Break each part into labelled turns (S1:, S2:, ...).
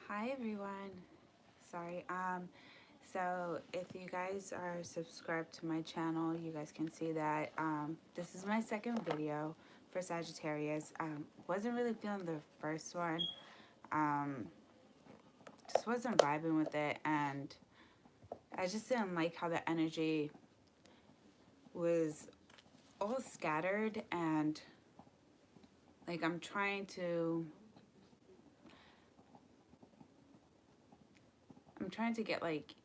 S1: Hi everyone. Sorry. So if you guys are subscribed to my channel, you guys can see that this is my second video for Sagittarius. Wasn't really feeling the first one. Um, just wasn't vibing with it, and I just didn't like how the energy was all scattered, and like I'm trying to get like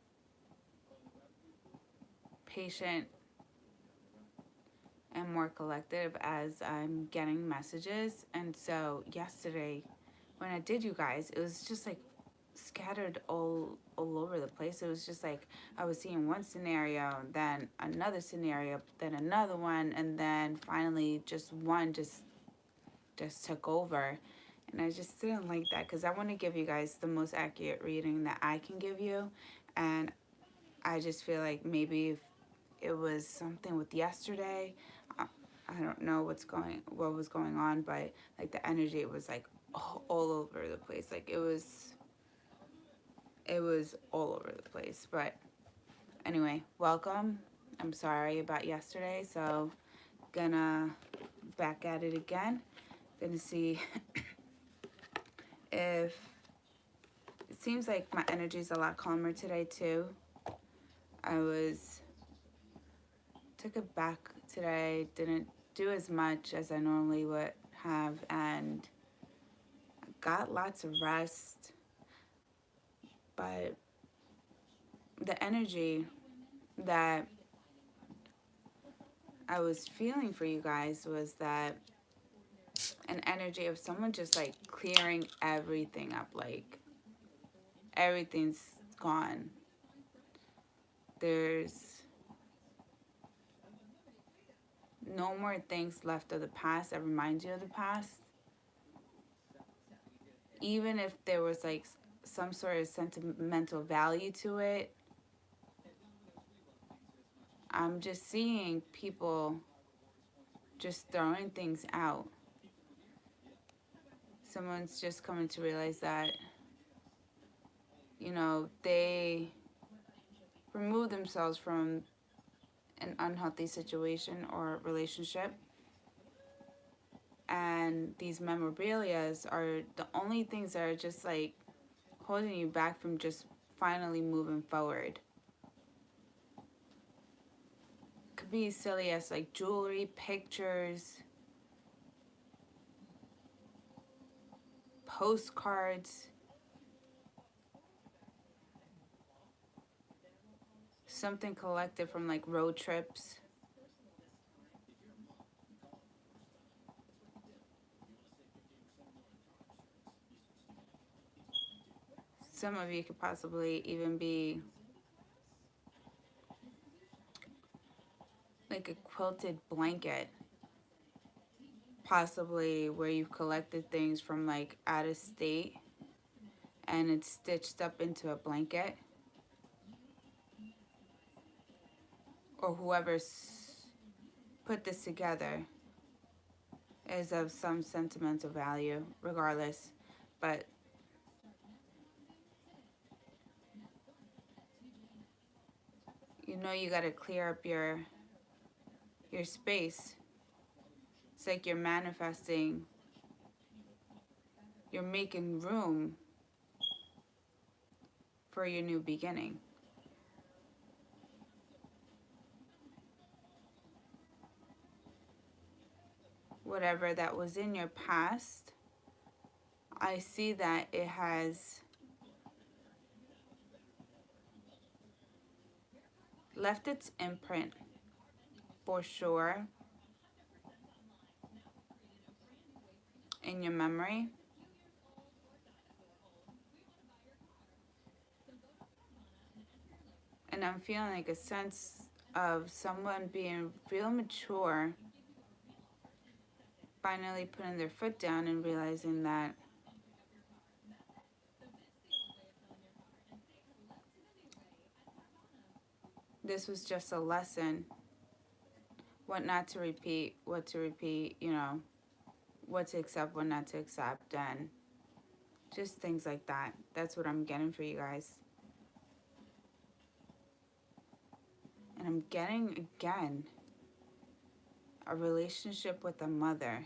S1: patient and more collective as I'm getting messages. And so yesterday when I did you guys, it was just like scattered all over the place. It was just like I was seeing one scenario, then another scenario, then another one, and then finally just one just took over. And I just didn't like that because I want to give you guys the most accurate reading that I can give you. And I just feel like maybe if it was something with yesterday, I don't know what was going on, but like the energy was like all over the place. Like it was all over the place. But anyway, welcome. I'm sorry about yesterday, so gonna back at it again. Gonna see if it seems like my energy is a lot calmer today too. I took it back today, didn't do as much as I normally would have, and got lots of rest. But the energy that I was feeling for you guys was that an energy of someone just like clearing everything up, like everything's gone. There's no more things left of the past that reminds you of the past. Even if there was like some sort of sentimental value to it, I'm just seeing people just throwing things out. Someone's just coming to realize that, they remove themselves from an unhealthy situation or relationship. And these memorabilias are the only things that are just like holding you back from just finally moving forward. Could be as silly as like jewelry, pictures, postcards, something collected from like road trips. Some of you could possibly even be like a quilted blanket, possibly where you've collected things from like out of state and it's stitched up into a blanket. Or whoever's put this together is of some sentimental value, regardless. But you got to clear up your space. It's like you're manifesting, you're making room for your new beginning. Whatever that was in your past, I see that it has left its imprint for sure in your memory. And I'm feeling like a sense of someone being real mature, finally putting their foot down and realizing that this was just a lesson, what not to repeat, what to repeat, what to accept, what not to accept, and Just things like that. That's what I'm getting for you guys. And I'm getting, again, a relationship with a mother.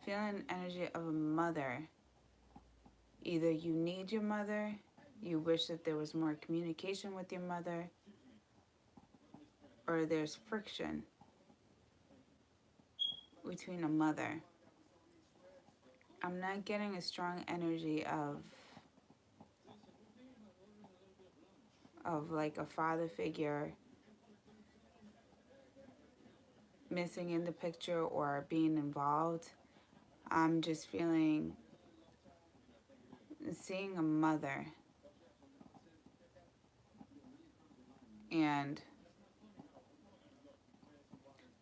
S1: Feeling energy of a mother. Either you need your mother, you wish that there was more communication with your mother, or there's friction between a mother. I'm not getting a strong energy of like a father figure missing in the picture or being involved. I'm just seeing a mother, and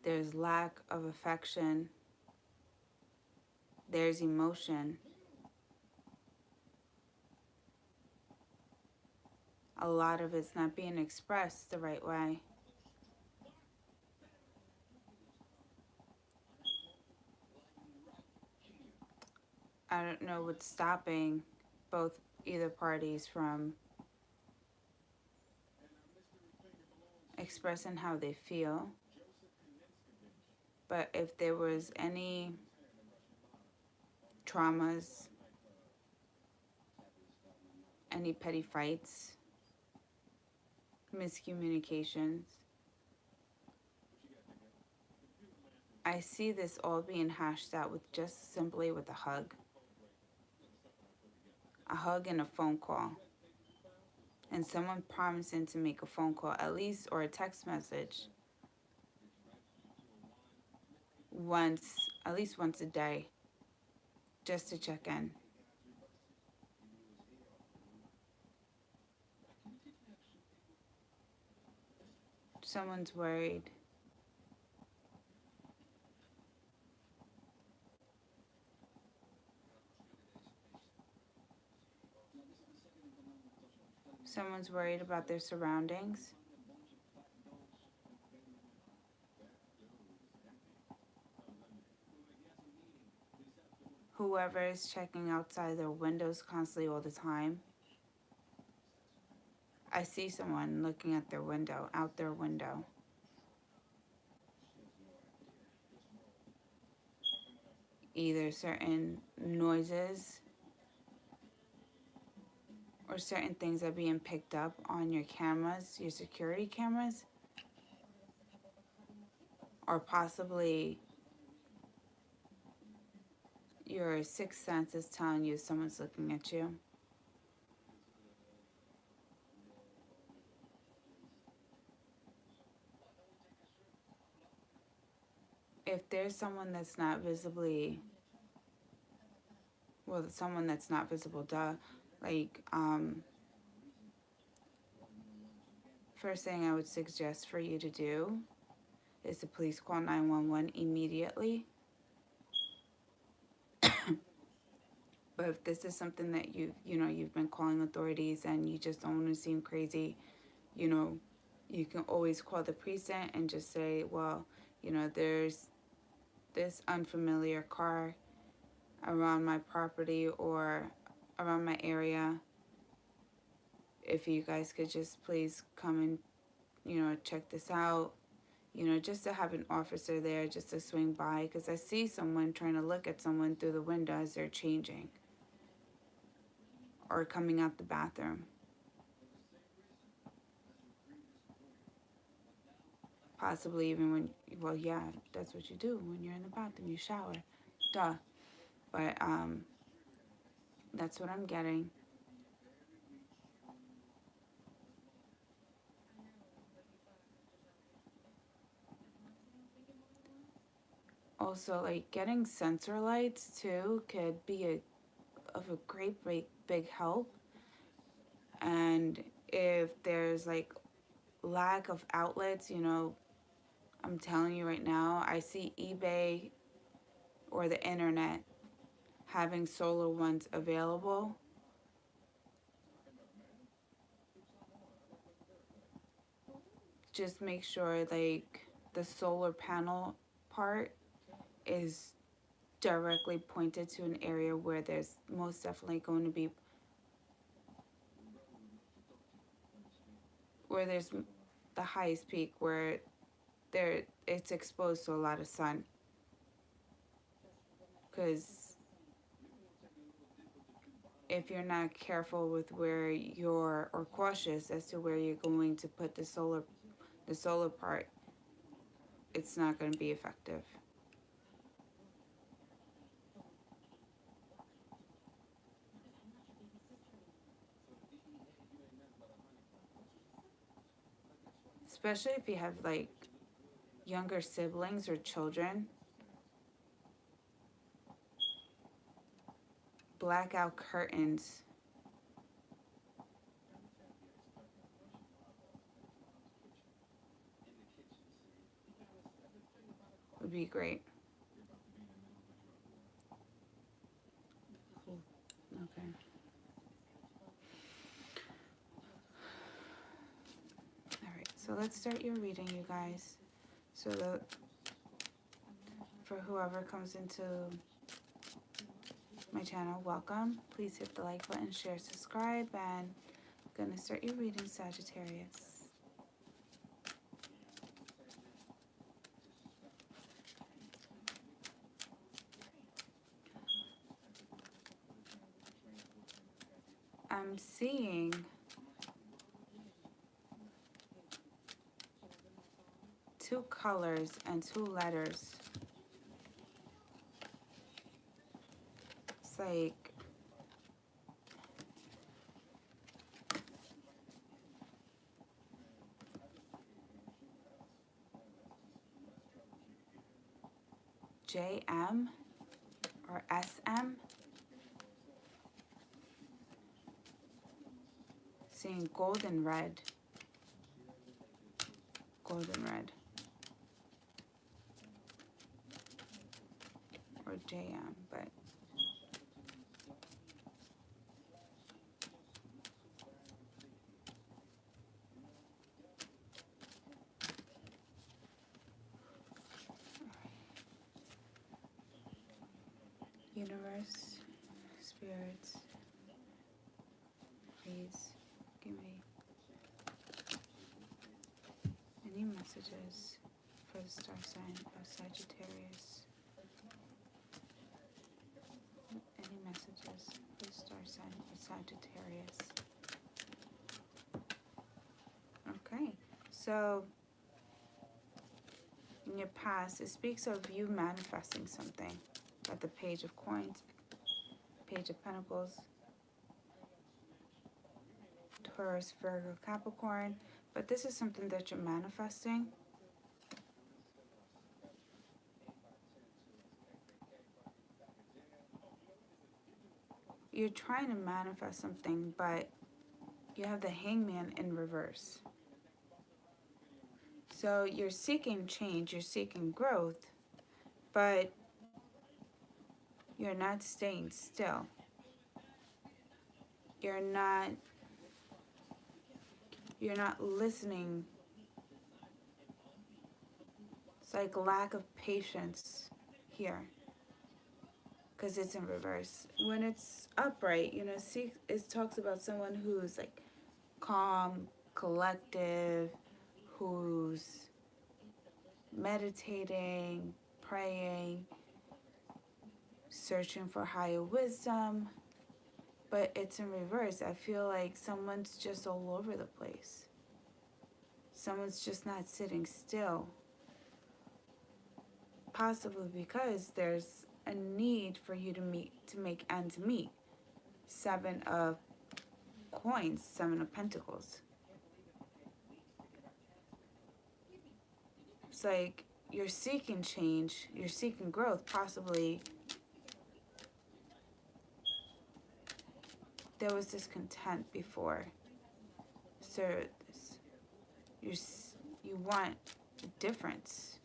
S1: there's lack of affection, there's emotion. A lot of it's not being expressed the right way. I don't know what's stopping either parties from expressing how they feel. But if there was any traumas, any petty fights, miscommunications, I see this all being hashed out with just simply with a hug. A hug and a phone call. And someone promising to make a phone call at least, or a text message at least once a day, just to check in. Someone's worried. Someone's worried about their surroundings. Whoever is checking outside their windows constantly all the time. I see someone looking at their window, out their window. Either certain noises or certain things are being picked up on your cameras, your security cameras, or possibly your sixth sense is telling you someone's looking at you. If there's someone that's not visibly, someone that's not visible, like, first thing I would suggest for you to do is to please call 911 immediately. But if this is something that you've been calling authorities and you just don't want to seem crazy, you can always call the precinct and just say, well, there's this unfamiliar car around my property or around my area. If you guys could just please come and, check this out. Just to have an officer there just to swing by, because I see someone trying to look at someone through the window as they're changing or coming out the bathroom. Possibly even yeah, that's what you do when you're in the bathroom, you shower. Duh. But that's what I'm getting. Also, like, getting sensor lights too could be of a great big help. And if there's like lack of outlets, I'm telling you right now, I see eBay or the internet having solar ones available. Just make sure, like, the solar panel part is directly pointed to an area where there's most definitely going to be, where there's the highest peak, where it's exposed to a lot of sun. Because if you're not careful with where you're, or cautious as to where you're going to put the solar part, it's not going to be effective. Especially if you have like younger siblings or children. Blackout curtains would be great. Okay. All right, so let's start your reading, you guys. So for whoever comes into my channel, welcome. Please hit the like button, share, subscribe, and I'm gonna start your reading, Sagittarius. I'm seeing two colors and two letters. It's like JM or SM. Seeing golden red. Golden red. Or JM, but universe, spirits, please give me any messages for the star sign of Sagittarius. Any messages for the star sign of Sagittarius. Okay, so in your past, it speaks of you manifesting something. Got the Page of Coins, Page of Pentacles, Taurus, Virgo, Capricorn. But this is something that you're manifesting. You're trying to manifest something, but you have the Hangman in reverse. So you're seeking change, you're seeking growth, but you're not staying still. You're not listening. It's like lack of patience here, because it's in reverse. When it's upright, you know, see, it talks about someone who's like calm, collective, who's meditating, praying, searching for higher wisdom. But it's in reverse. I feel like someone's just all over the place. Someone's just not sitting still. Possibly because there's a need for you to make ends meet. 7 of coins, 7 of pentacles. It's like you're seeking change, you're seeking growth. Possibly there was discontent before. So you want a difference,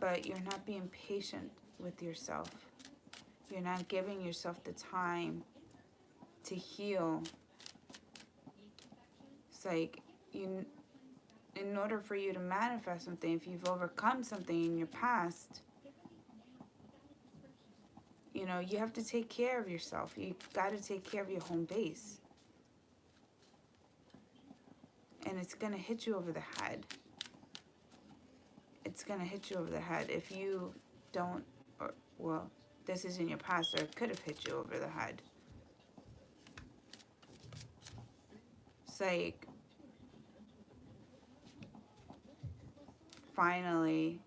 S1: but you're not being patient with yourself. You're not giving yourself the time to heal. It's like in order for you to manifest something, if you've overcome something in your past, you know, you have to take care of yourself. You got to take care of your home base. And it's going to hit you over the head. It's going to hit you over the head if you don't, or, well, this is in your past, or it could have hit you over the head. It's like, finally,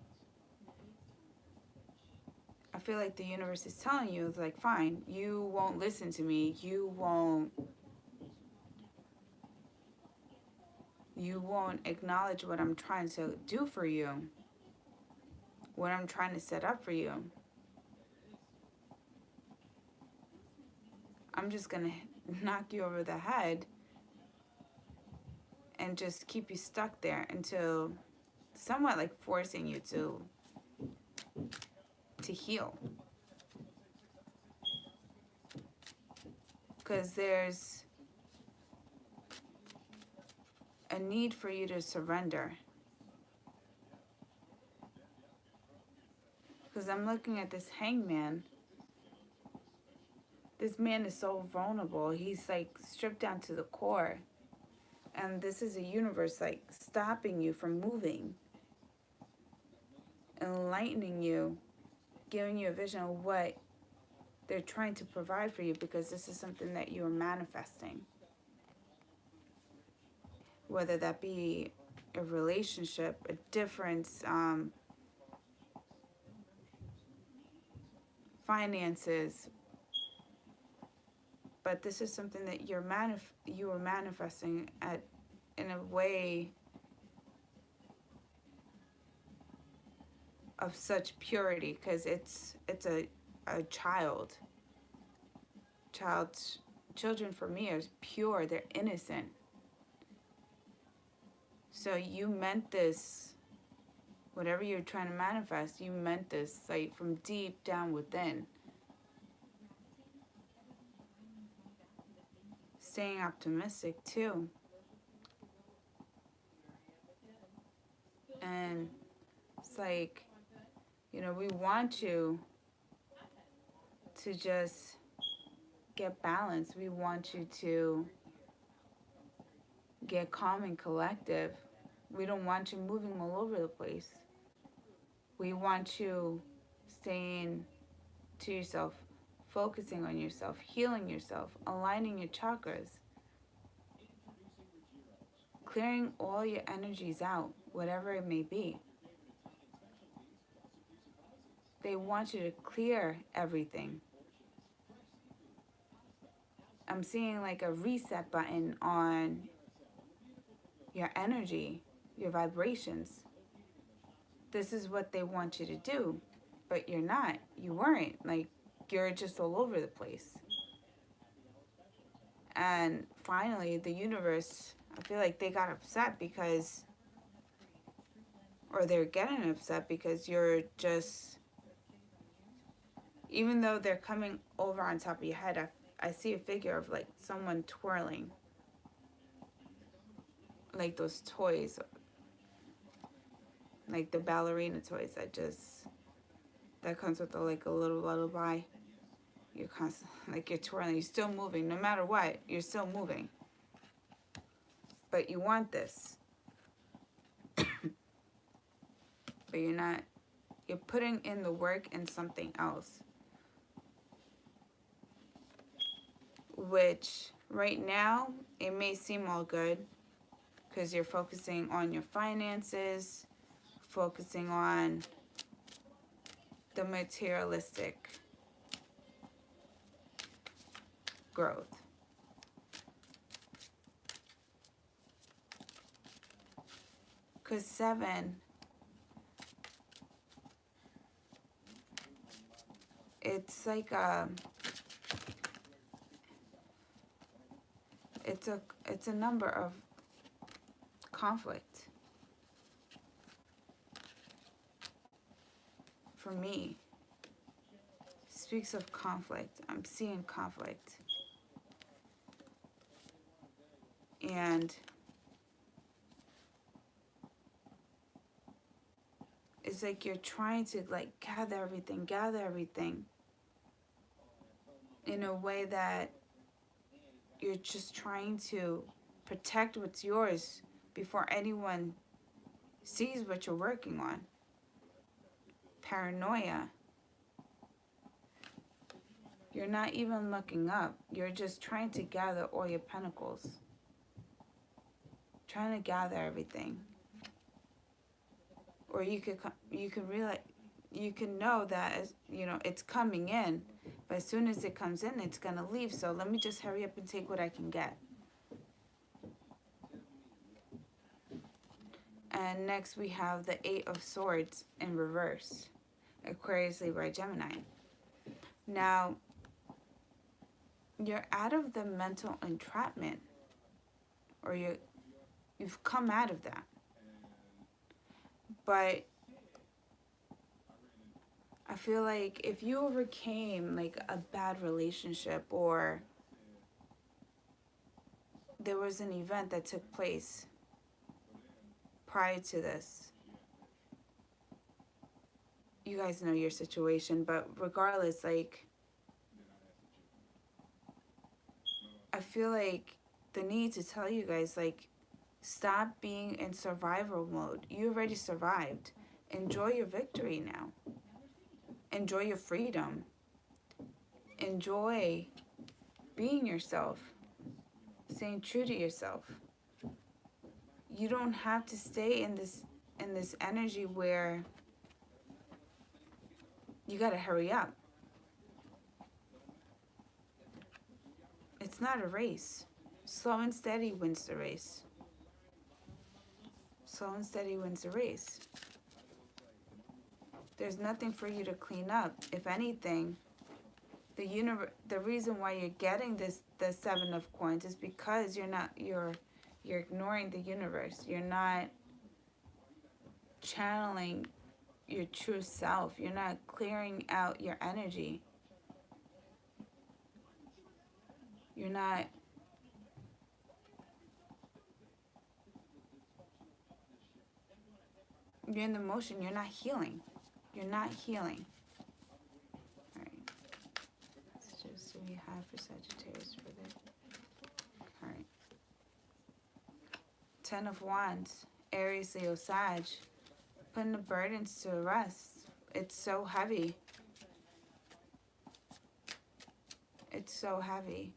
S1: I feel like the universe is telling you, it's like, fine, you won't listen to me. You won't acknowledge what I'm trying to do for you, what I'm trying to set up for you. I'm just going to knock you over the head and just keep you stuck there until, somewhat like forcing you to heal. Because there's a need for you to surrender. Because I'm looking at this hangman. This man is so vulnerable. He's like stripped down to the core. And this is a universe like stopping you from moving, enlightening you, giving you a vision of what they're trying to provide for you, because this is something that you are manifesting. Whether that be a relationship, a difference, finances, but this is something that you are manifesting in a way of such purity, because it's a child. Children for me are pure. They're innocent. So you meant this. Whatever you're trying to manifest, you meant this like from deep down within. Staying optimistic too. And it's like, you know, we want you to just get balanced. We want you to get calm and collective. We don't want you moving all over the place. We want you staying to yourself, focusing on yourself, healing yourself, aligning your chakras, clearing all your energies out, whatever it may be. They want you to clear everything. I'm seeing like a reset button on your energy, your vibrations. This is what they want you to do, but you're not. You weren't. Like, you're just all over the place. And finally, the universe, I feel like they got upset because, or they're getting upset because you're just, even though they're coming over on top of your head, I see a figure of like someone twirling. Like those toys, like the ballerina toys that comes with a little lullaby. You're constantly, like, you're twirling, you're still moving, no matter what, you're still moving. But you want this. But you're not, you're putting in the work in something else. Which, right now, it may seem all good, because you're focusing on your finances, focusing on the materialistic growth. Because 7, it's like it's a number of conflict. For me, speaks of conflict. I'm seeing conflict. And it's like you're trying to like gather everything in a way that you're just trying to protect what's yours before anyone sees what you're working on. Paranoia. You're not even looking up. You're just trying to gather all your pentacles. Trying to gather everything. Or you could realize, you can know that, you know, it's coming in, but as soon as it comes in, it's going to leave. So let me just hurry up and take what I can get. And next we have the Eight of Swords in reverse. Aquarius, Libra, Gemini. Now, you're out of the mental entrapment. Or you've come out of that. But I feel like if you overcame like a bad relationship, or there was an event that took place prior to this, you guys know your situation, but regardless, like, I feel like the need to tell you guys, like, stop being in survival mode. You already survived. Enjoy your victory now. Enjoy your freedom. Enjoy being yourself. Staying true to yourself. You don't have to stay in this energy where you gotta hurry up. It's not a race. Slow and steady wins the race. Slow and steady wins the race. There's nothing for you to clean up. If anything, the reason why you're getting the Seven of Coins is because you're ignoring the universe. You're not channeling your true self. You're not clearing out your energy. You're in the motion. You're not healing. You're not healing. All right. Let's just see what we have for Sagittarius for this. All right. Ten of Wands. Aries, Leo, Sag. Putting the burdens to rest. It's so heavy. It's so heavy.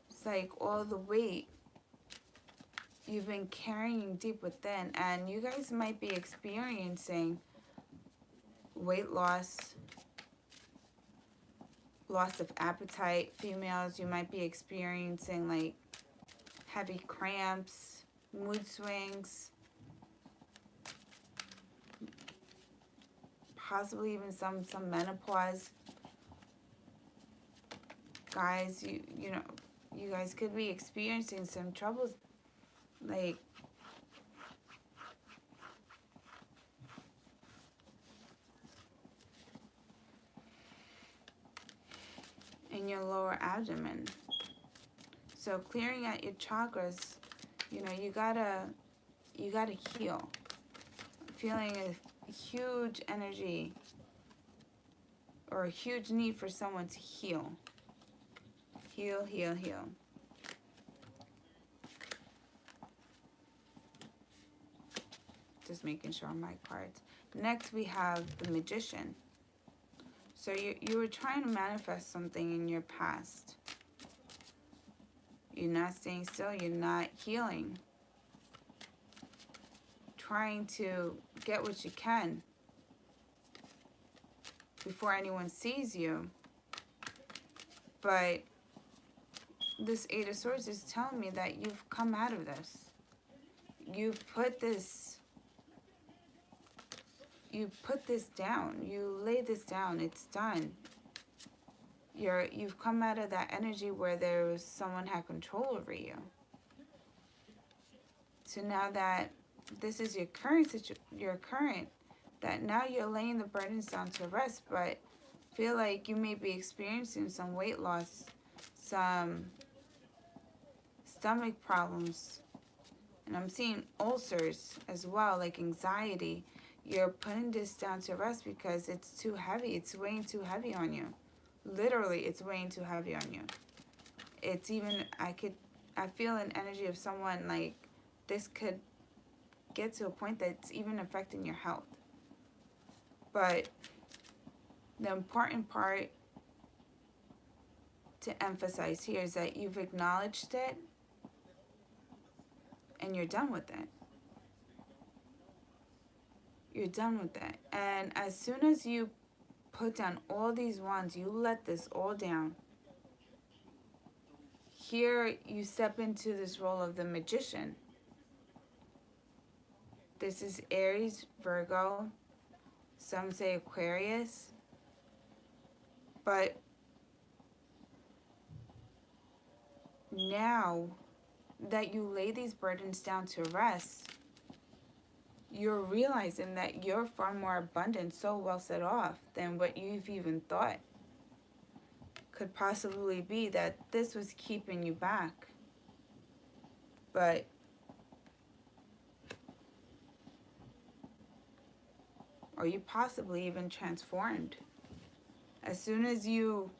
S1: It's like all the weight you've been carrying deep within, and you guys might be experiencing weight loss, loss of appetite. Females, you might be experiencing like heavy cramps, mood swings, possibly even some menopause. Guys, you know, you guys could be experiencing some troubles, like in your lower abdomen. So clearing out your chakras, you know, you gotta heal. Feeling a huge energy or a huge need for someone to heal. Heal, heal, heal. Just making sure on my cards. Next we have the Magician. So you were trying to manifest something in your past. You're not staying still. You're not healing. Trying to get what you can before anyone sees you. But this Eight of Swords is telling me that you've come out of this. You've put this down. You lay this down. It's done. You've come out of that energy where there was someone had control over you. So now that this is your current that now you're laying the burdens down to rest, but feel like you may be experiencing some weight loss, some stomach problems, And I'm seeing ulcers as well, like anxiety. You're putting this down to rest because it's too heavy. It's weighing too heavy on you. Literally, it's weighing too heavy on you. It's even, I feel an energy of someone like this could get to a point that's even affecting your health. But the important part to emphasize here is that you've acknowledged it and you're done with it. You're done with it. And as soon as you put down all these wands, you let this all down. Here you step into this role of the magician. This is Aries, Virgo, some say Aquarius. But now that you lay these burdens down to rest, you're realizing that you're far more abundant, so well set off than what you've even thought could possibly be, that this was keeping you back. But or you possibly even transformed. As soon as you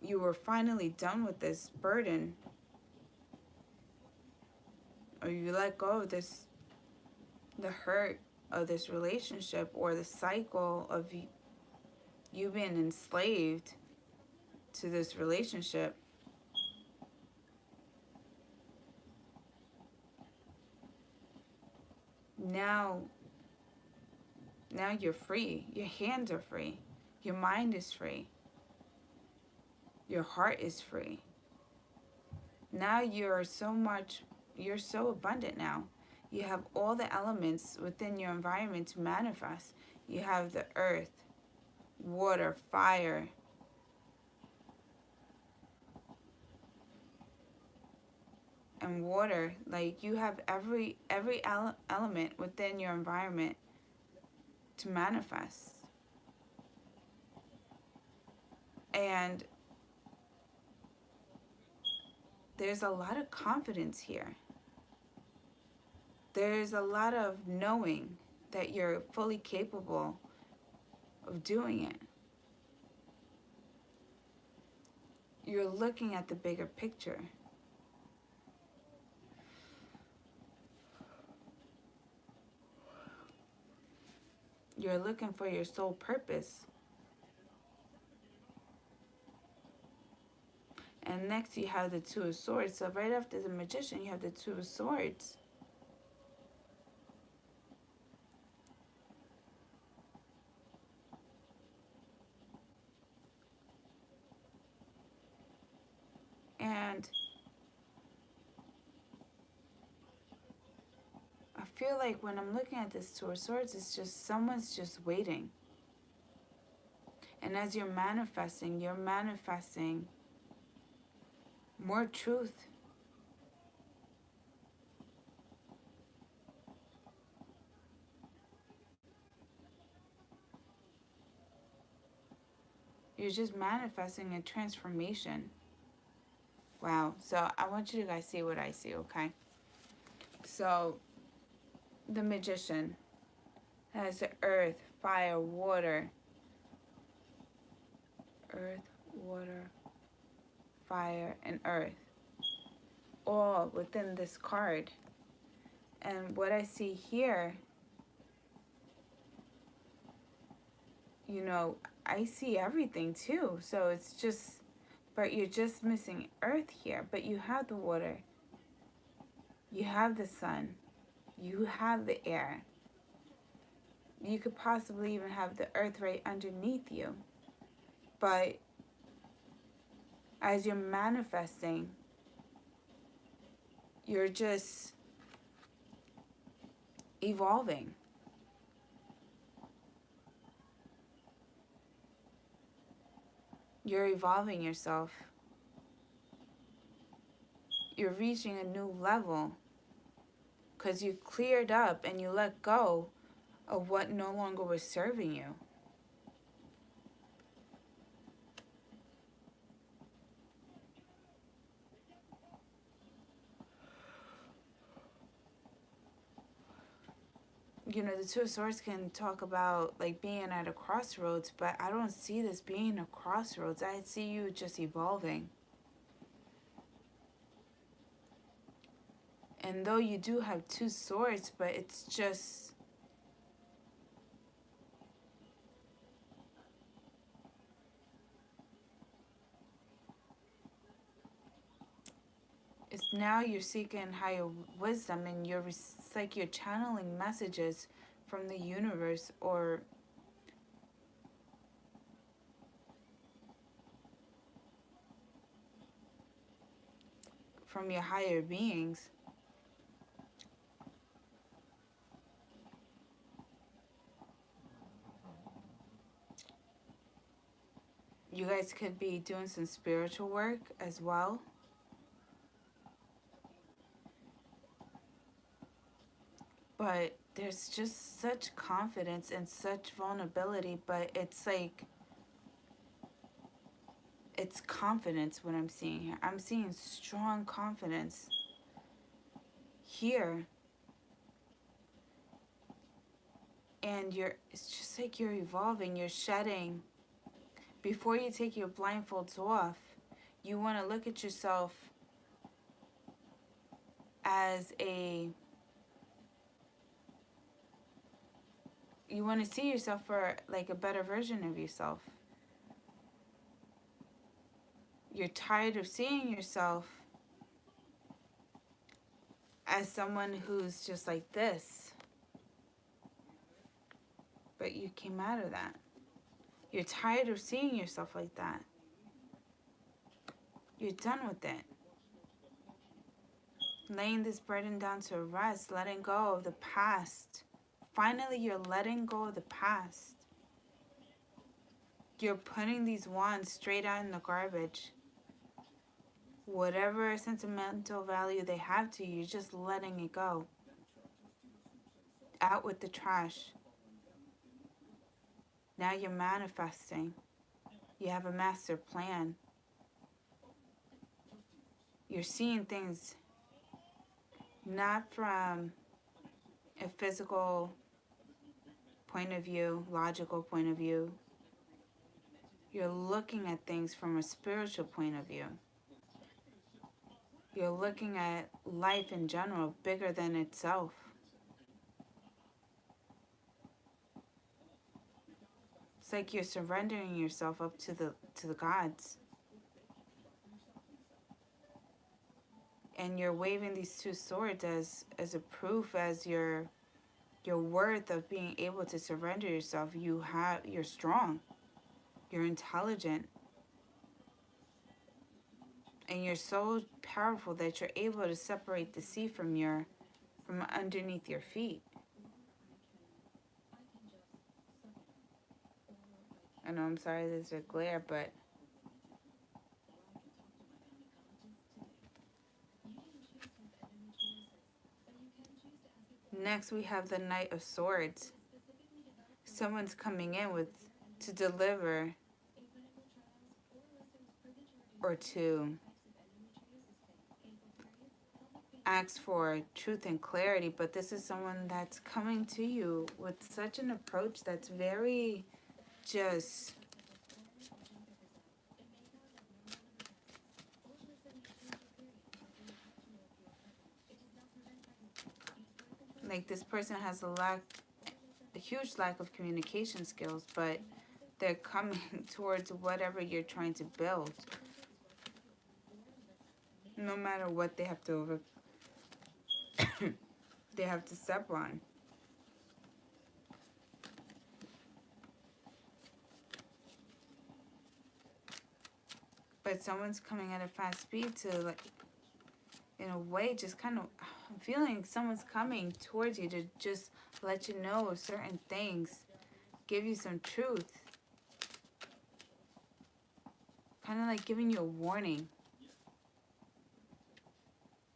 S1: were finally done with this burden, or you let go of this, the hurt of this relationship, or the cycle of you being enslaved to this relationship, now you're free. Your hands are free. Your mind is free. Your heart is free. Now you're so abundant now. You have all the elements within your environment to manifest. You have the earth, water, fire, and water. Like, you have every element within your environment to manifest. And there's a lot of confidence here. There's a lot of knowing that you're fully capable of doing it. You're looking at the bigger picture. You're looking for your soul purpose. And next you have the Two of Swords. So right after the Magician, you have the Two of Swords. And I feel like when I'm looking at this Two of Swords, it's just someone's just waiting. And as you're manifesting more truth. You're just manifesting a transformation. Wow. So I want you to guys see what I see, okay? So the Magician has the earth, fire, water. Earth, water, fire, and earth. All within this card. And what I see here, you know, I see everything too. So it's just, but you're just missing earth here. But you have the water. You have the sun. You have the air. You could possibly even have the earth right underneath you. But as you're manifesting, you're just evolving. You're evolving yourself. You're reaching a new level because you cleared up and you let go of what no longer was serving you. you know, the Two of Swords can talk about like being at a crossroads, but I don't see this being a crossroads. I see you just evolving. And though you do have two swords, but it's just, it's now you're seeking higher wisdom, and it's like you're channeling messages from the universe or from your higher beings. You guys could be doing some spiritual work as well. But there's just such confidence and such vulnerability, but it's like, it's confidence what I'm seeing here. I'm seeing strong confidence here. And it's just like you're evolving, you're shedding. Before you take your blindfolds off, you want to look at yourself as you want to see yourself for like a better version of yourself. You're tired of seeing yourself as someone who's just like this. But you came out of that. You're tired of seeing yourself like that. You're done with it. Laying this burden down to rest, letting go of the past. Finally, you're letting go of the past. You're putting these wands straight out in the garbage. Whatever sentimental value they have to you, you're just letting it go. Out with the trash. Now you're manifesting. You have a master plan. You're seeing things not from a physical point of view, logical point of view. You're looking at things from a spiritual point of view. You're looking at life in general, bigger than itself. It's like you're surrendering yourself up to the gods. And you're waving these two swords as a proof, as your worth of being able to surrender yourself. You're strong. You're intelligent. And you're so powerful that you're able to separate the sea from underneath your feet. I know, I'm sorry there's a glare, but next we have the Knight of Swords. Someone's coming in to deliver or to ask for truth and clarity, but this is someone that's coming to you with such an approach that's very just like this person has a huge lack of communication skills, but they're coming towards whatever you're trying to build, no matter what they have to they have to step on. But someone's coming at a fast speed to, like, in a way, just kind of, I'm feeling someone's coming towards you to just let you know of certain things, give you some truth. Kind of like giving you a warning.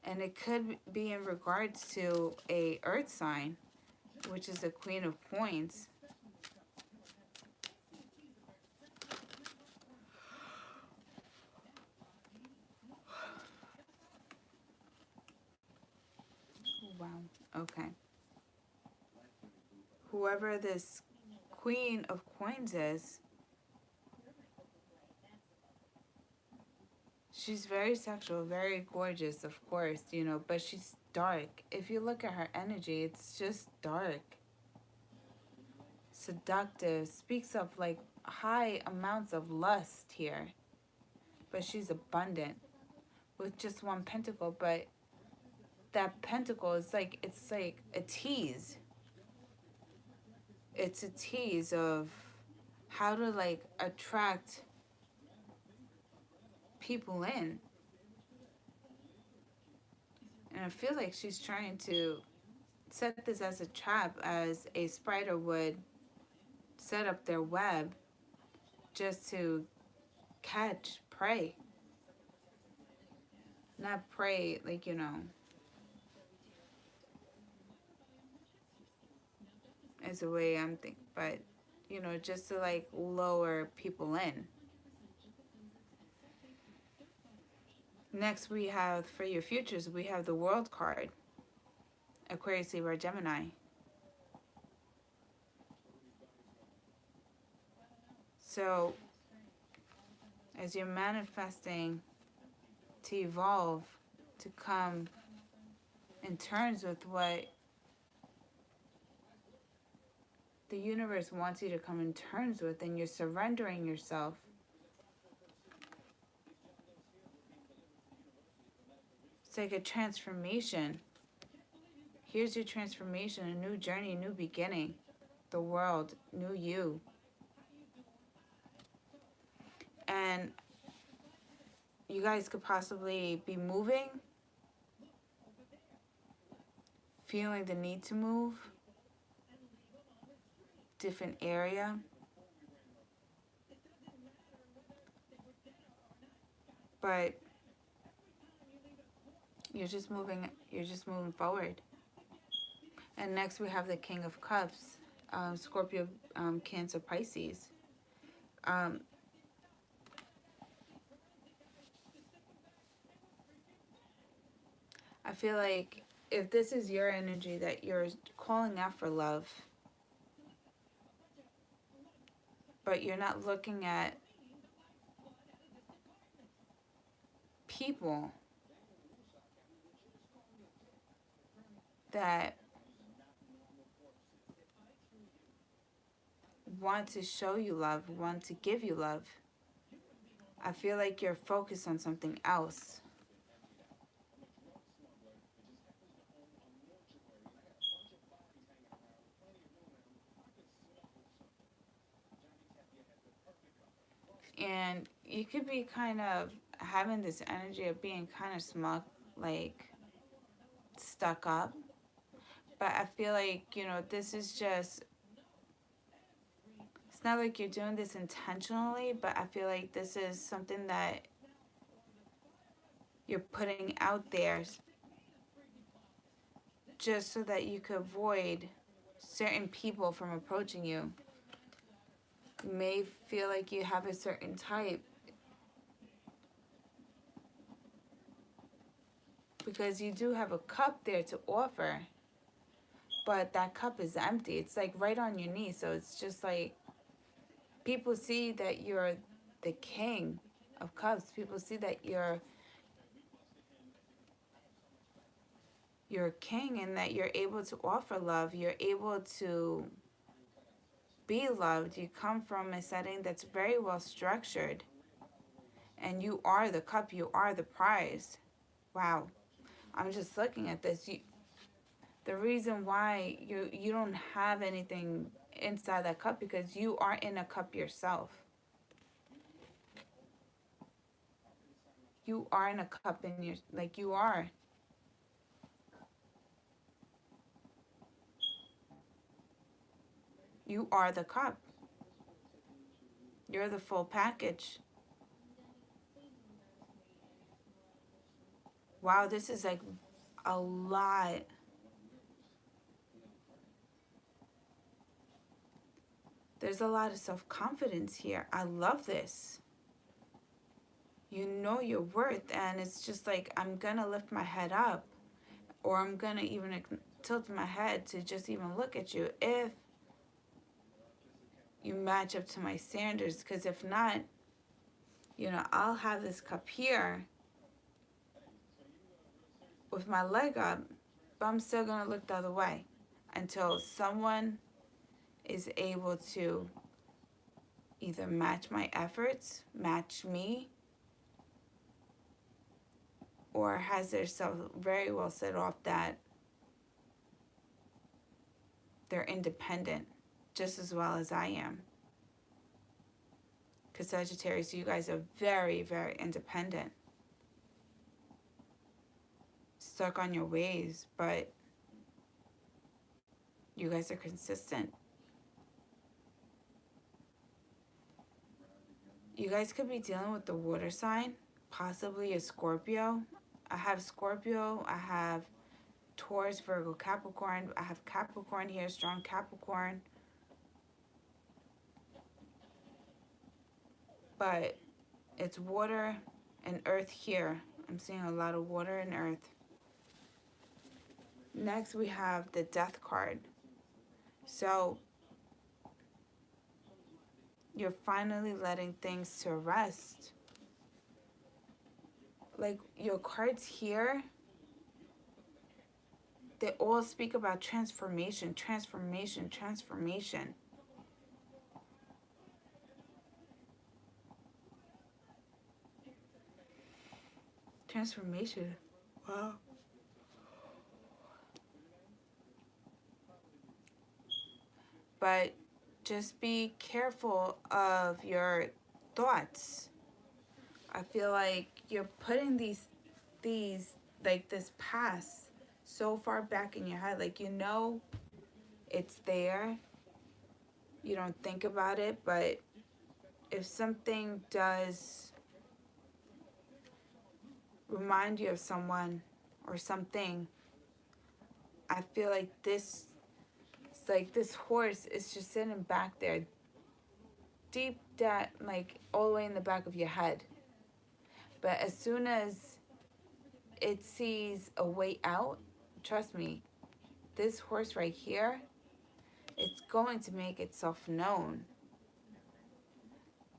S1: And it could be in regards to a earth sign, which is the Queen of Coins. Wow. Okay. whoever this Queen of Coins is, she's very sexual, very gorgeous, of course, you know, but she's dark. If you look at her energy, it's just dark. Seductive, speaks of like high amounts of lust here. But she's abundant with just one pentacle, but that pentacle is like, it's like a tease. It's a tease of how to like attract people in. And I feel like she's trying to set this as a trap, as a spider would set up their web just to catch prey. Not prey, like, you know, is the way I'm thinking, but, you know, just to like lure people in. Next, we have, for your futures, we have the World card. Aquarius, Libra, Gemini. So, as you're manifesting to evolve, to come in terms with what the universe wants you to come in terms with, and you're surrendering yourself, it's like a transformation. Here's your transformation, a new journey, a new beginning. The world, new you. And you guys could possibly be moving, feeling the need to move, different area. But you're just moving forward. And next we have the King of Cups, Scorpio, Cancer, Pisces. I feel like if this is your energy, that you're calling out for love, but you're not looking at people that want to show you love, want to give you love. I feel like you're focused on something else. And you could be kind of having this energy of being kind of smug, like stuck up. But I feel like, you know, this is just, it's not like you're doing this intentionally, but I feel like this is something that you're putting out there just so that you could avoid certain people from approaching you. You may feel like you have a certain type because you do have a cup there to offer, but that cup is empty. It's like right on your knee. So it's just like people see that you're the King of Cups. People see that you're a king and that you're able to offer love. You're able to be loved. You come from a setting that's very well structured. And you are the cup. You are the prize. Wow. I'm just looking at this. The reason why you don't have anything inside that cup, because you are in a cup yourself. You are in a cup in your, like you are. You are the cup. You're the full package. Wow, this is like a lot. There's a lot of self-confidence here. I love this. You know your worth, and it's just like, I'm gonna lift my head up, or I'm gonna even tilt my head to just even look at you if you match up to my standards, because if not, I'll have this cup here with my leg up, but I'm still going to look the other way until someone is able to either match my efforts, match me, or has themselves very well set off that they're independent just as well as I am. Because Sagittarius, you guys are very, very independent. Stuck on your ways, but you guys are consistent. You guys could be dealing with the water sign, possibly a Scorpio. I have Scorpio, I have Taurus, Virgo, Capricorn. I have Capricorn here, strong Capricorn. But it's water and earth here. I'm seeing a lot of water and earth. Next, we have the Death card. So you're finally letting things to rest. Like your cards here, they all speak about transformation, transformation, transformation. Transformation. Wow. But just be careful of your thoughts. I feel like you're putting these like this past so far back in your head, like it's there. You don't think about it, but if something does remind you of someone or something, I feel like this horse is just sitting back there, deep down, like all the way in the back of your head. But as soon as it sees a way out, trust me, this horse right here, it's going to make itself known.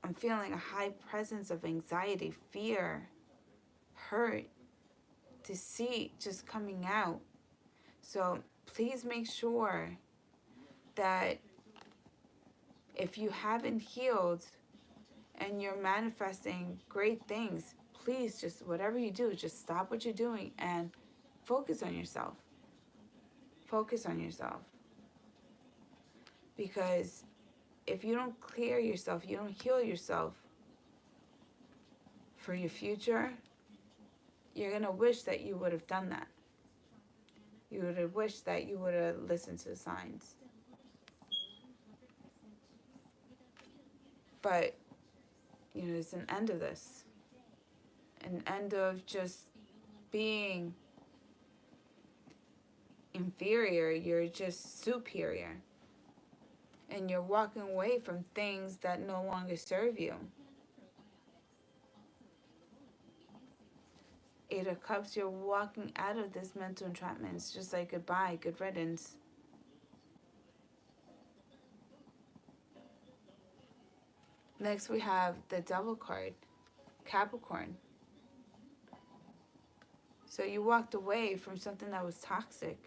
S1: I'm feeling a high presence of anxiety, fear, hurt, deceit just coming out. So please make sure that if you haven't healed and you're manifesting great things, please just, whatever you do, just stop what you're doing and focus on yourself. Focus on yourself. Because if you don't clear yourself, you don't heal yourself for your future, you're going to wish that you would have done that. You would have wished that you would have listened to the signs. But, it's an end of this. An end of just being inferior. You're just superior. And you're walking away from things that no longer serve you. Eight of Cups, you're walking out of this mental entrapment. It's just like goodbye, good riddance. Next we have the Devil card, Capricorn. So you walked away from something that was toxic.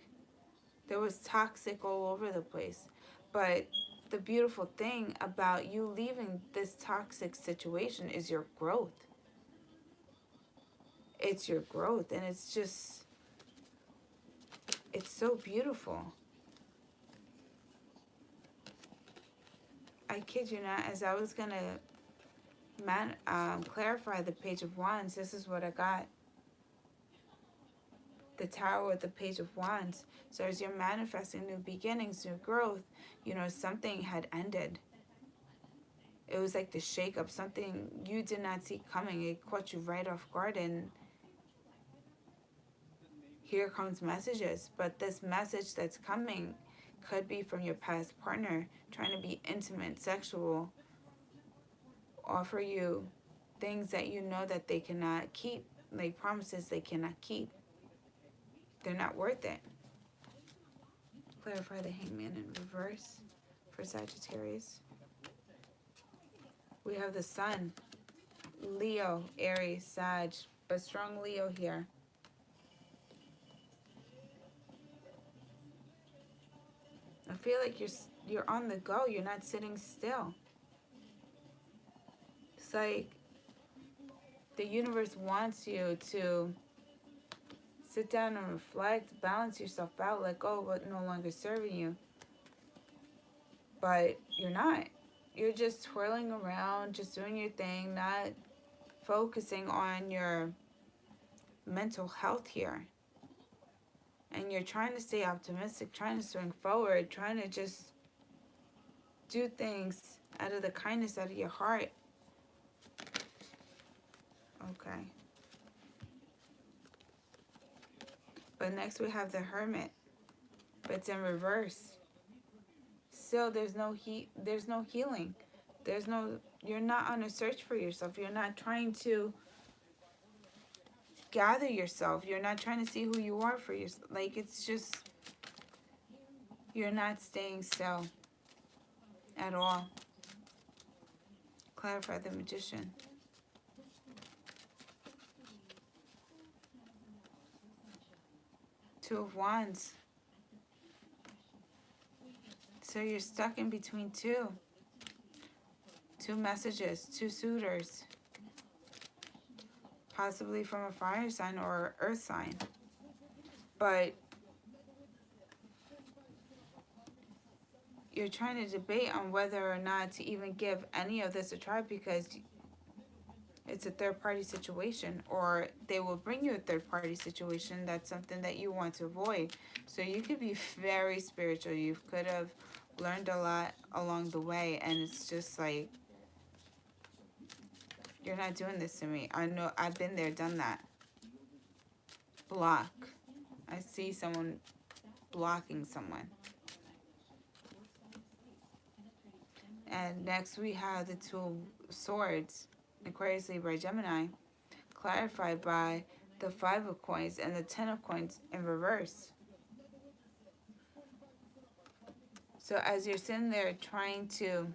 S1: There was toxic all over the place. But the beautiful thing about you leaving this toxic situation is your growth. It's your growth, and it's so beautiful. I kid you not, as I was going to clarify the Page of Wands, this is what I got. The Tower with the Page of Wands. So as you're manifesting new beginnings, new growth, something had ended. It was like the shakeup, something you did not see coming. It caught you right off guard, and here comes messages. But this message that's coming could be from your past partner, trying to be intimate, sexual, offer you things that you know that they cannot keep, like promises they cannot keep. They're not worth it. Clarify the Hangman in reverse for Sagittarius. We have the Sun, Leo, Aries, Sag, but strong Leo here. I feel like you're on the go. You're not sitting still. It's like the universe wants you to sit down and reflect, balance yourself out, let go of what no longer serving you. But you're not. You're just twirling around, just doing your thing, not focusing on your mental health here. And you're trying to stay optimistic, trying to swing forward, trying to just do things out of the kindness out of your heart. Okay. But next we have the Hermit, but it's in reverse. Still, there's no healing. You're not on a search for yourself. You're not trying to gather yourself. You're not trying to see who you are for yourself. Like, it's just, you're not staying still at all. Clarify the Magician. Two of Wands. So you're stuck in between two messages, two suitors, possibly from a fire sign or earth sign. But you're trying to debate on whether or not to even give any of this a try because it's a third-party situation, or they will bring you a third-party situation that's something that you want to avoid. So you could be very spiritual. You could have learned a lot along the way, and it's just like, you're not doing this to me. I know, I've been there, done that. Block. I see someone blocking someone. And next we have the Two of Swords, Aquarius, Libra, Gemini, clarified by the Five of Coins and the Ten of Coins in reverse. So as you're sitting there trying to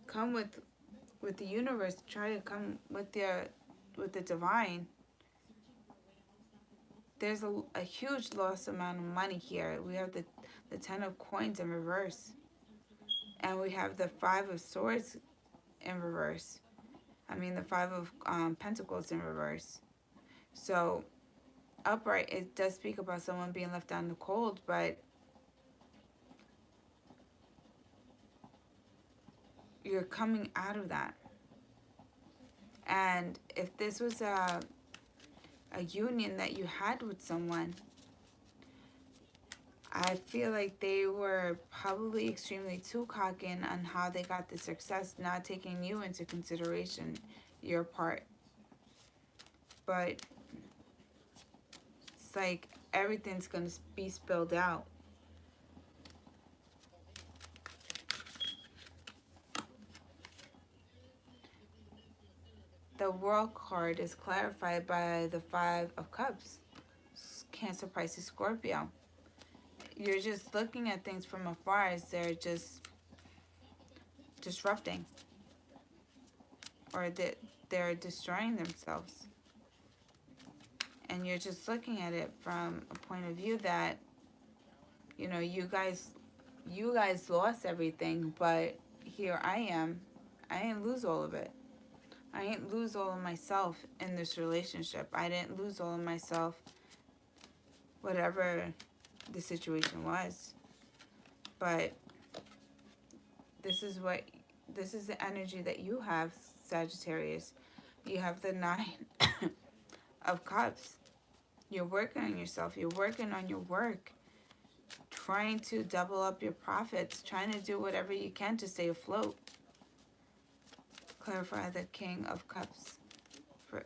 S1: come with the universe, try to come with the divine, there's a huge loss amount of money here. We have the Ten of Coins in reverse. And we have the Five of Swords in reverse. I mean, the Five of Pentacles in reverse. So, upright, it does speak about someone being left out in the cold, but you're coming out of that. And if this was a union that you had with someone, I feel like they were probably extremely too cocky on how they got the success, not taking you into consideration, your part. But it's like everything's going to be spilled out. The World card is clarified by the Five of Cups. Cancer, Pisces, Scorpio. You're just looking at things from afar as they're just disrupting, or that they're destroying themselves. And you're just looking at it from a point of view that, you know, you guys lost everything, but here I am. I didn't lose all of it. I didn't lose all of myself in this relationship. I didn't lose all of myself, whatever the situation was. But this is the energy that you have, Sagittarius. You have the Nine of Cups. You're working on yourself. You're working on your work. Trying to double up your profits. Trying to do whatever you can to stay afloat. Clarify the King of Cups for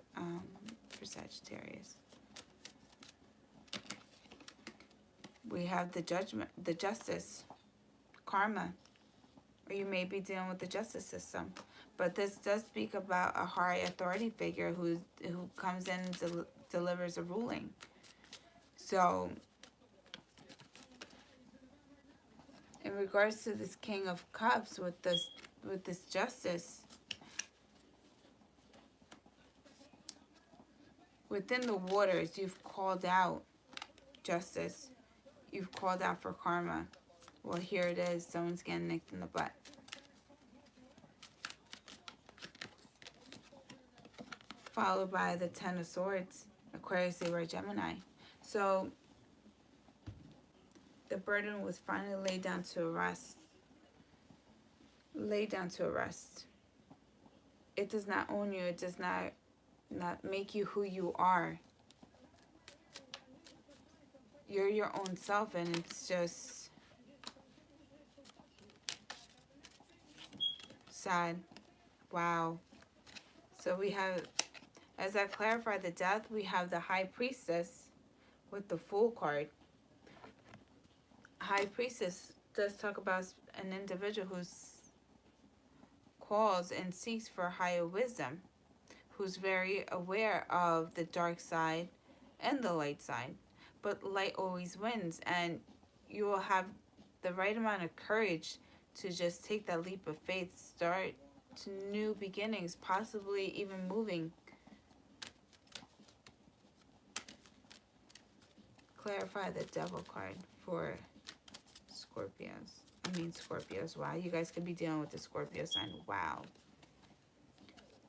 S1: Sagittarius. We have the Judgment, the Justice, Karma, or you may be dealing with the justice system. But this does speak about a high authority figure who comes in and delivers a ruling. So, in regards to this King of Cups with this with this justice. Within the waters, you've called out justice. You've called out for karma. Well, here it is. Someone's getting nicked in the butt. Followed by the Ten of Swords, Aquarius, Libra, Gemini. So the burden was finally laid down to rest. Laid down to rest. It does not own you. It does not make you who you are. You're your own self, and it's just sad. Wow. So we have, as I clarify the death, we have the High Priestess with the Fool card. High Priestess does talk about an individual who calls and seeks for higher wisdom, who's very aware of the dark side and the light side. But light always wins, and you will have the right amount of courage to just take that leap of faith, start to new beginnings, possibly even moving. Clarify the Devil card for Scorpios. Wow, you guys could be dealing with the Scorpio sign. Wow.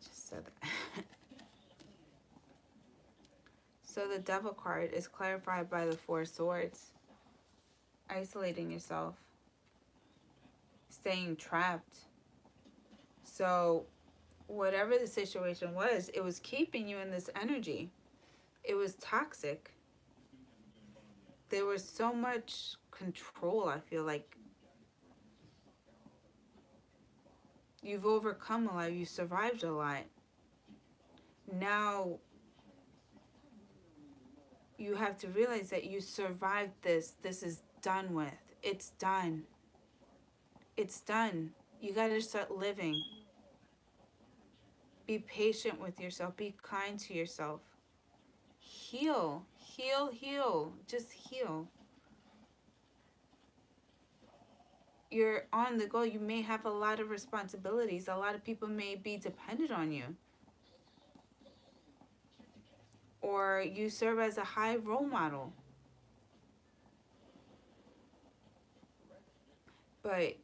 S1: Just said that. So the Devil card is clarified by the Four Swords. Isolating yourself. Staying trapped. So whatever the situation was, it was keeping you in this energy. It was toxic. There was so much control, I feel like. You've overcome a lot. You survived a lot. Now you have to realize that you survived this. This is done with. It's done. It's done. You got to start living. Be patient with yourself. Be kind to yourself. Heal. Heal, heal. Just heal. You're on the go. You may have a lot of responsibilities. A lot of people may be dependent on you. Or you serve as a high role model. But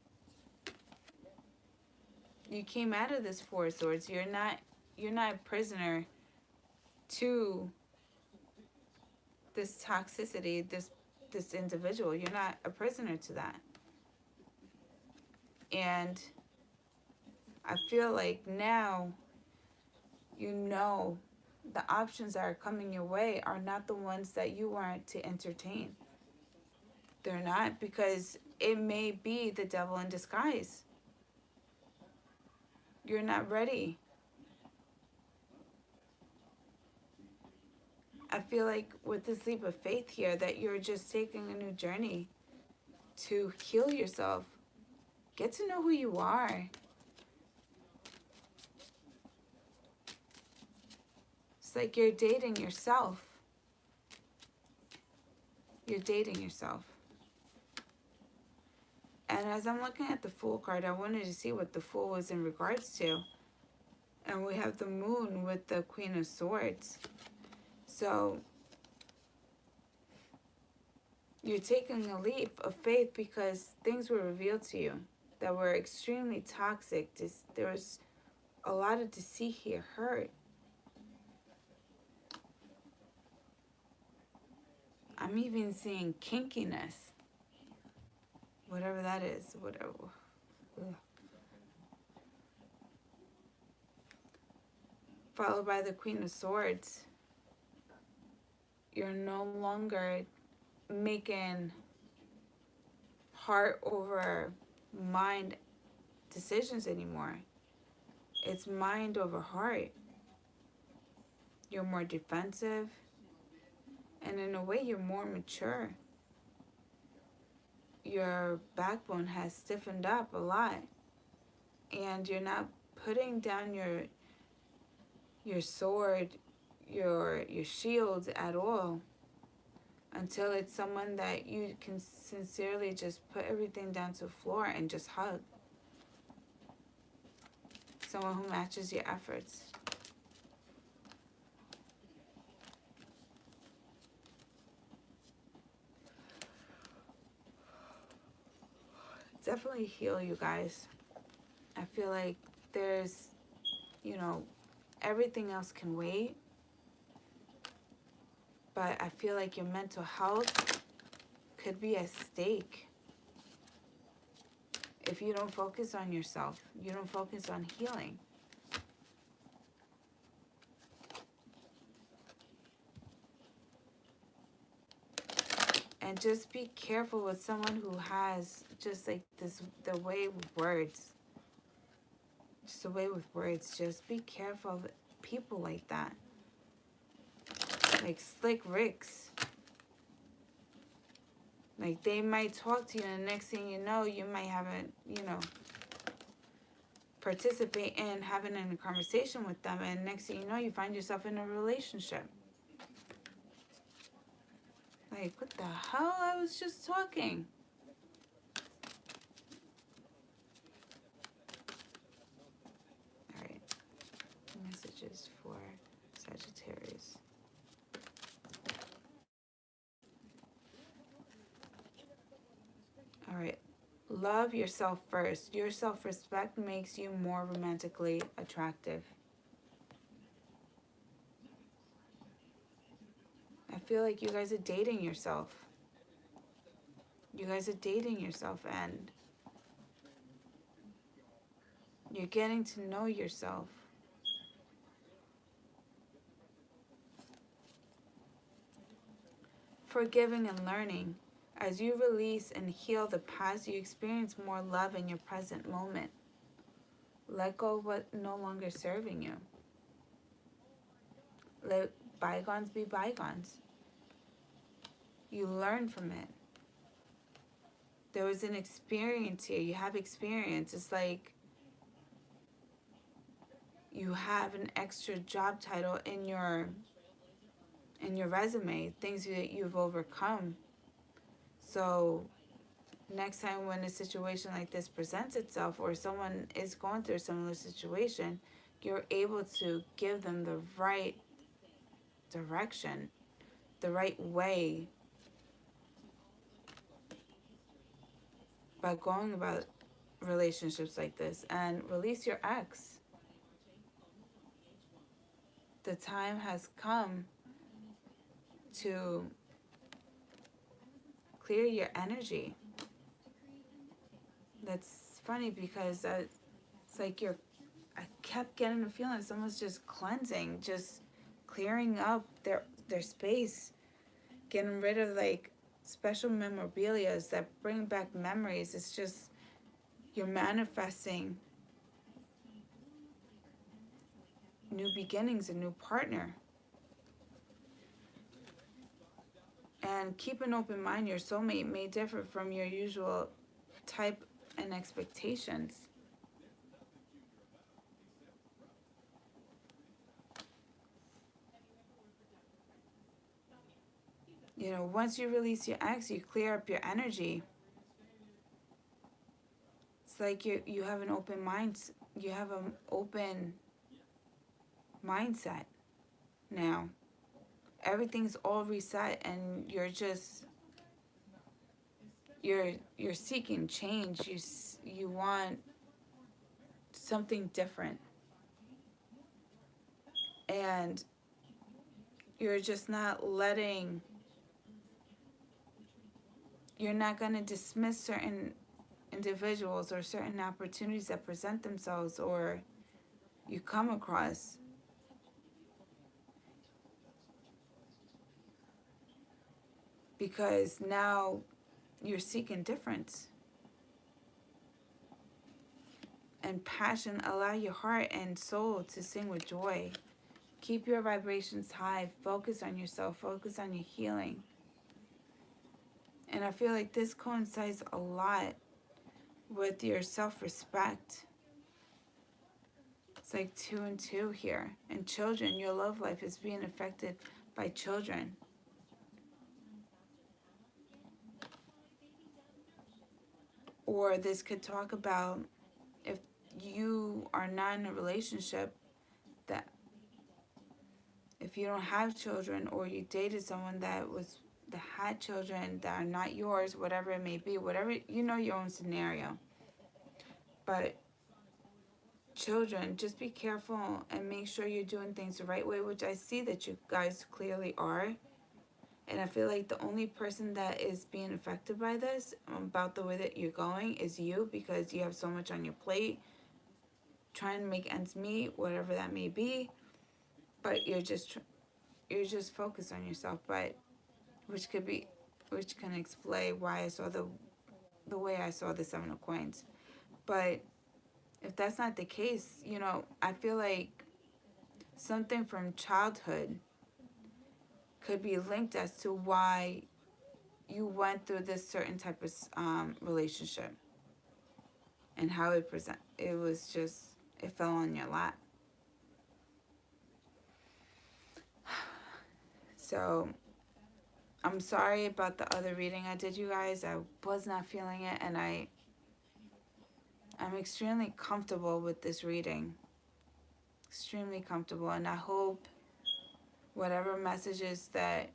S1: you came out of this Four of Swords. You're not a prisoner to this toxicity, this individual. You're not a prisoner to that. And I feel like now you know the options that are coming your way are not the ones that you want to entertain. They're not, because it may be the devil in disguise. You're not ready. I feel like with this leap of faith here that you're just taking a new journey to heal yourself. Get to know who you are. It's like you're dating yourself. You're dating yourself. And as I'm looking at the Fool card, I wanted to see what the Fool was in regards to. And we have the Moon with the Queen of Swords. So you're taking a leap of faith because things were revealed to you that were extremely toxic. There was a lot of deceit here, hurt. I'm even seeing kinkiness. Whatever that is. Whatever. Ugh. Followed by the Queen of Swords. You're no longer making heart over mind decisions anymore. It's mind over heart. You're more defensive. And in a way, you're more mature. Your backbone has stiffened up a lot. And you're not putting down your sword, your shield at all, until it's someone that you can sincerely just put everything down to the floor and just hug. Someone who matches your efforts. Definitely heal, you guys. I feel like there's, you know, everything else can wait. But I feel like your mental health could be at stake if you don't focus on yourself. You don't focus on healing. And just be careful with someone who has just like this, the way with words. Just the way with words. Just be careful of people like that. Like Slick Ricks. Like they might talk to you and the next thing you know, you might have a, you know, participate in having a conversation with them, and next thing you know, you find yourself in a relationship. Like, what the hell? I was just talking. Alright. Messages for Sagittarius. Alright. Love yourself first. Your self-respect makes you more romantically attractive. I feel like you guys are dating yourself. You guys are dating yourself and you're getting to know yourself. Forgiving and learning. As you release and heal the past, you experience more love in your present moment. Let go of what no longer serving you. Let bygones be bygones. You learn from it. There was an experience here. You have experience. It's like you have an extra job title in your resume, things that you've overcome. So next time when a situation like this presents itself or someone is going through a similar situation, you're able to give them the right direction, the right way by going about relationships like this. And release your ex. The time has come to clear your energy. That's funny because it's like I kept getting the feeling someone's just cleansing, just clearing up their space, getting rid of like special memorabilia that bring back memories. It's just you're manifesting new beginnings, a new partner. And keep an open mind. Your soulmate may differ from your usual type and expectations. You know, once you release your ex, you clear up your energy. It's like you have an open mind. You have an open mindset now. Everything's all reset and you're seeking change. You want something different. And you're just not letting, you're not going to dismiss certain individuals or certain opportunities that present themselves or you come across. Because now you're seeking difference. And passion, allow your heart and soul to sing with joy. Keep your vibrations high. Focus on yourself. Focus on your healing. And I feel like this coincides a lot with your self-respect. It's like 2 and 2 here. And children, your love life is being affected by children. Or this could talk about if you are not in a relationship, that if you don't have children, or you dated someone that had children that are not yours, whatever it may be, whatever, you know, your own scenario. But children, just be careful and make sure you're doing things the right way, which I see that you guys clearly are. And I feel like the only person that is being affected by this, about the way that you're going, is you, because you have so much on your plate, trying to make ends meet, whatever that may be. But you're just focused on yourself. But which can explain why I saw the way I saw the Seven of Coins. But if that's not the case, you know, I feel like something from childhood could be linked as to why you went through this certain type of relationship, and how it was just, it fell on your lap. So I'm sorry about the other reading I did, you guys. I was not feeling it, and I'm extremely comfortable with this reading. Extremely comfortable, and I hope whatever messages that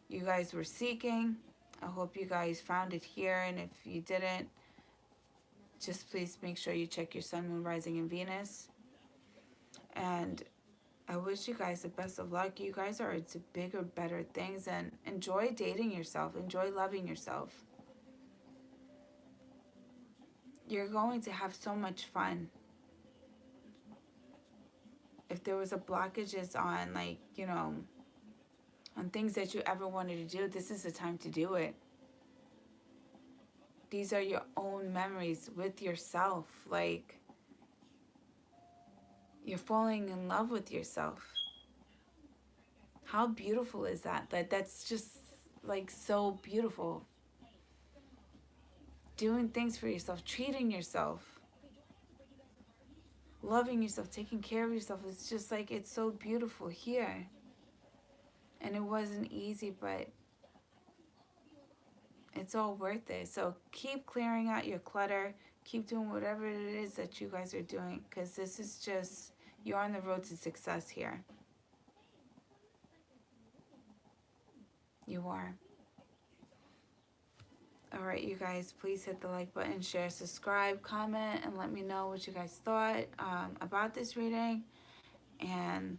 S1: you guys were seeking, I hope you guys found it here. And if you didn't, just please make sure you check your sun, moon, rising, and Venus. And I wish you guys the best of luck. You guys are into bigger, better things, and enjoy dating yourself. Enjoy loving yourself. You're going to have so much fun. If there was a blockages on, like, you know, on things that you ever wanted to do, this is the time to do it. These are your own memories with yourself. Like, you're falling in love with yourself. How beautiful is that? That's just, like, so beautiful. Doing things for yourself, treating yourself, loving yourself, taking care of yourself. It's just like, it's so beautiful here. And it wasn't easy, but it's all worth it. So keep clearing out your clutter. Keep doing whatever it is that you guys are doing, because this is just, you're on the road to success here. You are. Alright, you guys, please hit the like button, share, subscribe, comment, and let me know what you guys thought about this reading. And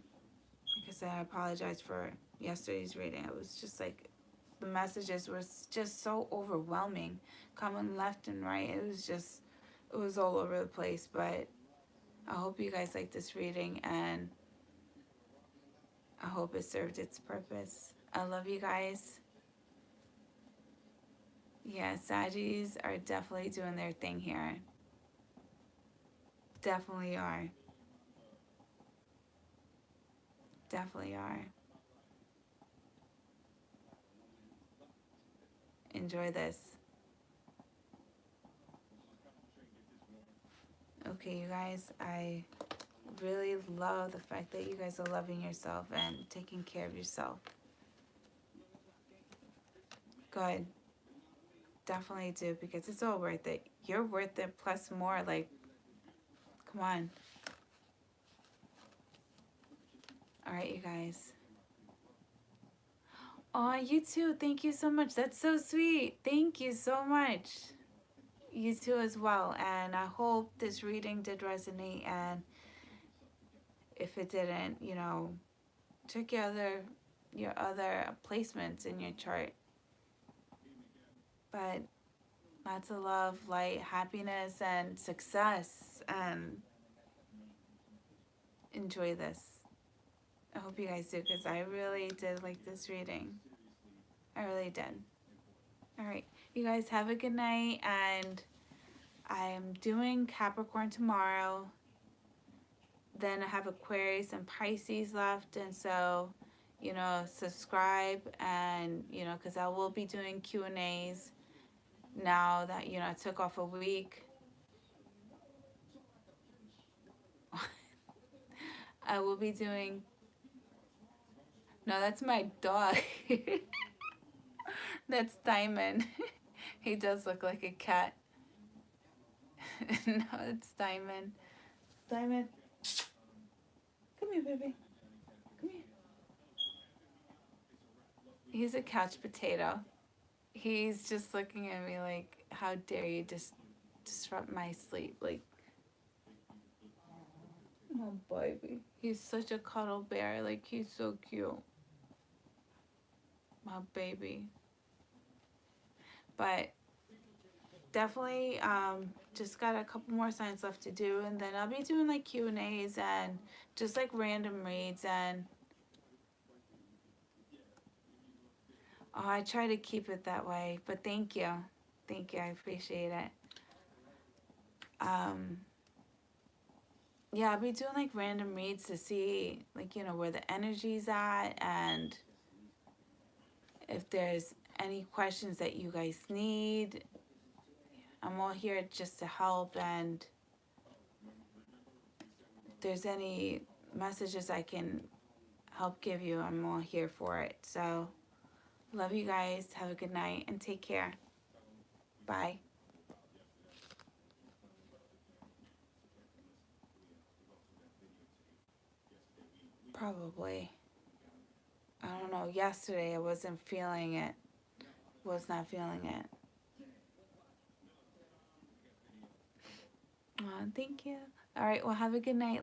S1: like I said, I apologize for yesterday's reading. It was just like, the messages was just so overwhelming, coming left and right. It was all over the place. But I hope you guys like this reading, and I hope it served its purpose. I love you guys. Yeah, Saggies are definitely doing their thing here. Definitely are. Definitely are. Enjoy this. Okay, you guys, I really love the fact that you guys are loving yourself and taking care of yourself. Good. Definitely do, because it's all worth it. You're worth it, plus more. Like, come on. All right, you guys. Oh, you too. Thank you so much. That's so sweet. Thank you so much. You too as well. And I hope this reading did resonate. And if it didn't, you know, check your other placements in your chart. But lots of love, light, happiness, and success. And enjoy this. I hope you guys do, because I really did like this reading. I really did. All right. You guys have a good night. And I'm doing Capricorn tomorrow. Then I have Aquarius and Pisces left. And so, you know, subscribe. And, you know, because I will be doing Q&As now that, you know, I took off a week. I will be doing... No, that's my dog. That's Diamond. He does look like a cat. No, it's Diamond. Diamond, come here, baby. Come here. He's a couch potato. He's just looking at me like, how dare you just disrupt my sleep? Like, oh, baby. He's such a cuddle bear. Like, he's so cute. My baby. But definitely just got a couple more signs left to do, and then I'll be doing like Q&As and just like random reads. And oh, I try to keep it that way, but thank you, I appreciate it. Yeah, I'll be doing like random reads to see, like, you know, where the energy's at, and if there's any questions that you guys need. I'm all here just to help, and if there's any messages I can help give you, I'm all here for it. So, love you guys. Have a good night and take care. Bye. Probably. I don't know. Yesterday I wasn't feeling it. Was not feeling it. Oh, thank you. All right. Well, have a good night.